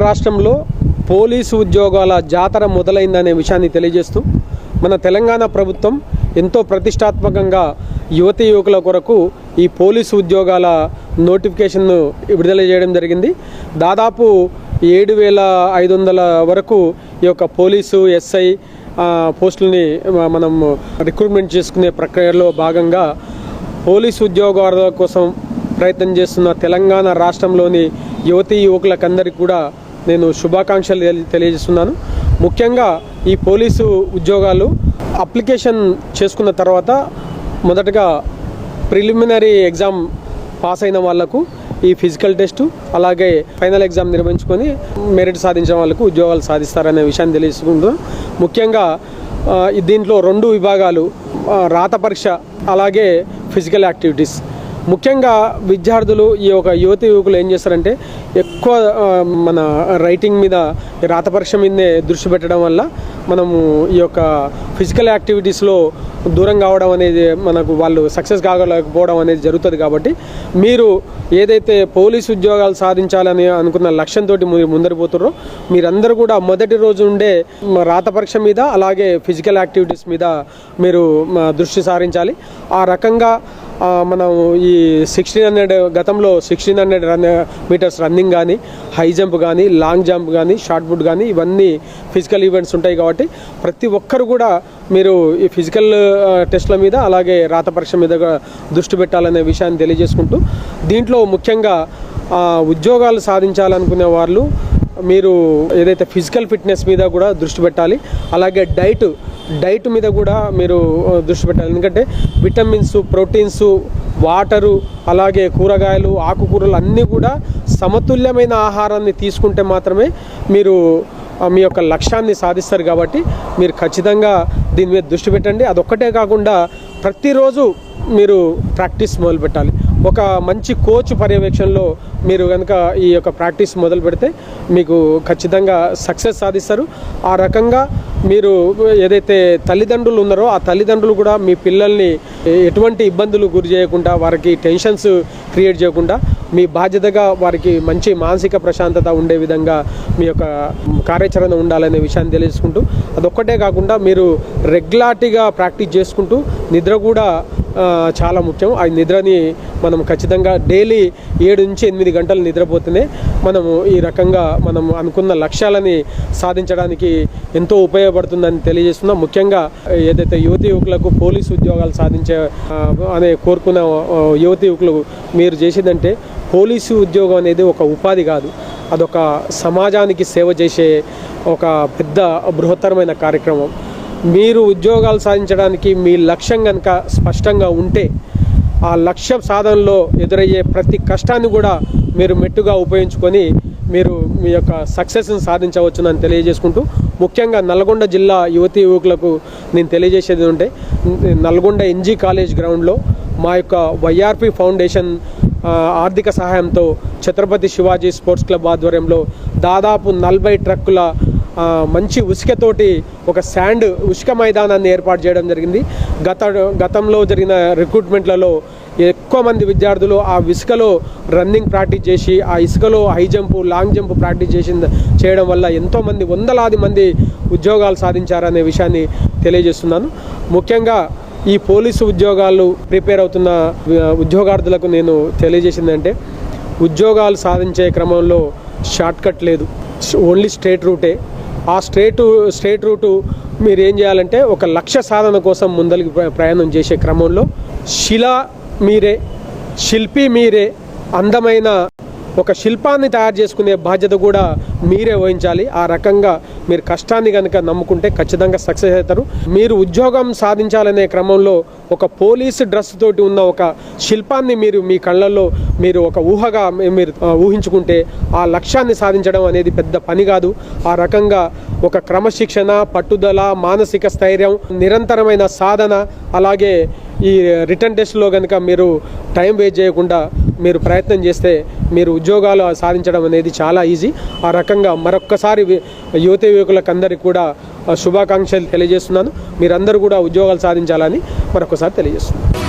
రాష్ట్రంలో పోలీసు ఉద్యోగాల జాతర మొదలైందనే విషయాన్ని తెలియజేస్తూ మన తెలంగాణ ప్రభుత్వం ఎంతో ప్రతిష్టాత్మకంగా యువతి యువకుల కొరకు ఈ పోలీసు ఉద్యోగాల నోటిఫికేషన్ను విడుదల చేయడం జరిగింది. దాదాపు 7,500 వరకు ఈ యొక్క పోలీసు ఎస్ఐ పోస్టులని మనం రిక్రూట్మెంట్ చేసుకునే ప్రక్రియలో భాగంగా పోలీసు ఉద్యోగాల కోసం ప్రయత్నం చేస్తున్న తెలంగాణ రాష్ట్రంలోని యువతి యువకులకందరికీ కూడా నేను శుభాకాంక్షలు తెలియజేస్తున్నాను. ముఖ్యంగా ఈ పోలీసు ఉద్యోగాలు అప్లికేషన్ చేసుకున్న తర్వాత మొదటగా ప్రిలిమినరీ ఎగ్జామ్ పాస్ అయిన వాళ్లకు ఈ ఫిజికల్ టెస్టు అలాగే ఫైనల్ ఎగ్జామ్ నిర్వహించుకొని మెరిట్ సాధించిన వాళ్ళకు ఉద్యోగాలు సాధిస్తారనే విషయాన్ని తెలియజేసుకుంటున్నాం. ముఖ్యంగా దీంట్లో 2 విభాగాలు, రాత పరీక్ష అలాగే ఫిజికల్ యాక్టివిటీస్. ముఖ్యంగా విద్యార్థులు ఈ యొక్క యువతి యువకులు ఏం చేస్తారంటే ఎక్కువ మన రైటింగ్ మీద రాత పరీక్ష మీదనే దృష్టి పెట్టడం వల్ల మనము ఈ యొక్క ఫిజికల్ యాక్టివిటీస్లో దూరం కావడం అనేది మనకు వాళ్ళు సక్సెస్ కాగలేకపోవడం అనేది జరుగుతుంది. కాబట్టి మీరు ఏదైతే పోలీసు ఉద్యోగాలు సాధించాలని అనుకున్న లక్ష్యంతో మీరు ముందరిపోతున్నారో మీరందరూ కూడా మొదటి రోజు ఉండే రాత పరీక్ష మీద అలాగే ఫిజికల్ యాక్టివిటీస్ మీద మీరు దృష్టి సారించాలి. ఆ రకంగా మనం ఈ 1600 గతంలో 1600 మీటర్స్ రన్నింగ్ కానీ, హై జంప్ కానీ, లాంగ్ జంప్ కానీ, షార్ట్ పుట్ కానీ ఇవన్నీ ఫిజికల్ ఈవెంట్స్ ఉంటాయి. కాబట్టి ప్రతి ఒక్కరు కూడా మీరు ఈ ఫిజికల్ టెస్ట్ల మీద అలాగే రాత పరీక్ష మీద దృష్టి పెట్టాలనే విషయాన్ని తెలియజేసుకుంటూ దీంట్లో ముఖ్యంగా ఉద్యోగాలు సాధించాలనుకునే వాళ్ళు మీరు ఏదైతే ఫిజికల్ ఫిట్నెస్ మీద కూడా దృష్టి పెట్టాలి. అలాగే డైట్ మీద కూడా మీరు దృష్టి పెట్టాలి. ఎందుకంటే విటమిన్స్, ప్రోటీన్స్, వాటరు అలాగే కూరగాయలు, ఆకుకూరలు అన్నీ కూడా సమతుల్యమైన ఆహారాన్ని తీసుకుంటే మాత్రమే మీరు మీ యొక్క లక్ష్యాన్ని సాధిస్తారు. కాబట్టి మీరు ఖచ్చితంగా దీని మీద దృష్టి పెట్టండి. అదొక్కటే కాకుండా ప్రతిరోజు మీరు ప్రాక్టీస్ మొదలు పెట్టాలి. ఒక మంచి కోచ్ పర్యవేక్షణలో మీరు కనుక ఈ యొక్క ప్రాక్టీస్ మొదలు పెడితే మీకు ఖచ్చితంగా సక్సెస్ సాధిస్తారు. ఆ రకంగా మీరు ఏదైతే తల్లిదండ్రులు ఉన్నారో ఆ తల్లిదండ్రులు కూడా మీ పిల్లల్ని ఎటువంటి ఇబ్బందులు గురి చేయకుండా, వారికి టెన్షన్స్ క్రియేట్ చేయకుండా మీ బాధ్యతగా వారికి మంచి మానసిక ప్రశాంతత ఉండే విధంగా మీ యొక్క కార్యాచరణ ఉండాలనే విషయాన్ని తెలియజేసుకుంటూ అదొక్కటే కాకుండా మీరు రెగ్యులారిటీగా ప్రాక్టీస్ చేసుకుంటూ నిద్ర కూడా చాలా ముఖ్యం. ఆ నిద్రని మనం ఖచ్చితంగా డైలీ 7 నుంచి 8 గంటలు నిద్రపోతేనే మనము ఈ రకంగా మనం అనుకున్న లక్ష్యాలని సాధించడానికి ఎంతో ఉపయోగపడుతుందని తెలియజేస్తున్నాం. ముఖ్యంగా ఏదైతే యువతి యువకులకు పోలీసు ఉద్యోగాలు సాధించే అనే కోరుకున్న యువతి యువకులు మీరు చేసిందంటే పోలీసు ఉద్యోగం అనేది ఒక ఉపాధి కాదు, అదొక సమాజానికి సేవ చేసే ఒక పెద్ద బృహత్తరమైన కార్యక్రమం. మీరు ఉద్యోగాలు సాధించడానికి మీ లక్ష్యం కనుక స్పష్టంగా ఉంటే ఆ లక్ష్య సాధనలో ఎదురయ్యే ప్రతి కష్టాన్ని కూడా మీరు మెట్టుగా ఉపయోగించుకొని మీరు మీ యొక్క సక్సెస్ని సాధించవచ్చునని తెలియజేసుకుంటూ ముఖ్యంగా నల్గొండ జిల్లా యువతి యువకులకు నేను తెలియజేసేది ఉంటే నల్గొండ ఎన్జీ కాలేజ్ గ్రౌండ్లో మా యొక్క వైఆర్పి ఫౌండేషన్ ఆర్థిక సహాయంతో ఛత్రపతి శివాజీ స్పోర్ట్స్ క్లబ్ ఆధ్వర్యంలో దాదాపు 40 ట్రక్కుల మంచి ఉసుకతోటి ఒక ఉసుక మైదానాన్ని ఏర్పాటు చేయడం జరిగింది. గతంలో జరిగిన రిక్రూట్మెంట్లలో ఎక్కువ మంది విద్యార్థులు ఆ ఇసుకలో రన్నింగ్ ప్రాక్టీస్ చేసి ఆ ఇసుకలో high jump, long jump practice చేయడం వల్ల ఎంతోమంది వందలాది మంది ఉద్యోగాలు సాధించారనే విషయాన్ని తెలియజేస్తున్నాను. ముఖ్యంగా ఈ పోలీసు ఉద్యోగాలు ప్రిపేర్ అవుతున్న ఉద్యోగార్థులకు నేను తెలియజేసిందంటే ఉద్యోగాలు సాధించే క్రమంలో షార్ట్ కట్ లేదు, ఓన్లీ స్ట్రేట్ రూటే. ఆ స్ట్రేట్ రూటు మీరు ఏం చేయాలంటే ఒక లక్ష్య సాధన కోసం ముందరికి ప్రయాణం చేసే క్రమంలో శిల్పి మీరే, అందమైన ఒక శిల్పాన్ని తయారు చేసుకునే బాధ్యత కూడా మీరే వహించాలి. ఆ రకంగా మీరు కష్టాన్ని కనుక నమ్ముకుంటే ఖచ్చితంగా సక్సెస్ అవుతారు. మీరు ఉద్యోగం సాధించాలనే క్రమంలో ఒక పోలీసు డ్రెస్ తోటి ఉన్న ఒక శిల్పాన్ని మీరు మీ కళ్ళల్లో మీరు ఒక ఊహగా మీరు ఊహించుకుంటే ఆ లక్ష్యాన్ని సాధించడం అనేది పెద్ద పని కాదు. ఆ రకంగా ఒక క్రమశిక్షణ, పట్టుదల, మానసిక స్థైర్యం, నిరంతరమైన సాధన అలాగే ఈ రిటర్న్ టెస్ట్లో కనుక మీరు టైం వేస్ట్ చేయకుండా మీరు ప్రయత్నం చేస్తే మీరు ఉద్యోగాలు సాధించడం అనేది చాలా ఈజీ. ఆ రకంగా మరొక్కసారి యువత యువకులకు అందరికీ కూడా శుభాకాంక్షలు తెలియజేస్తున్నాను. మీరందరూ కూడా ఉద్యోగాలు సాధించాలని మరొకసారి తెలియజేస్తున్నాను.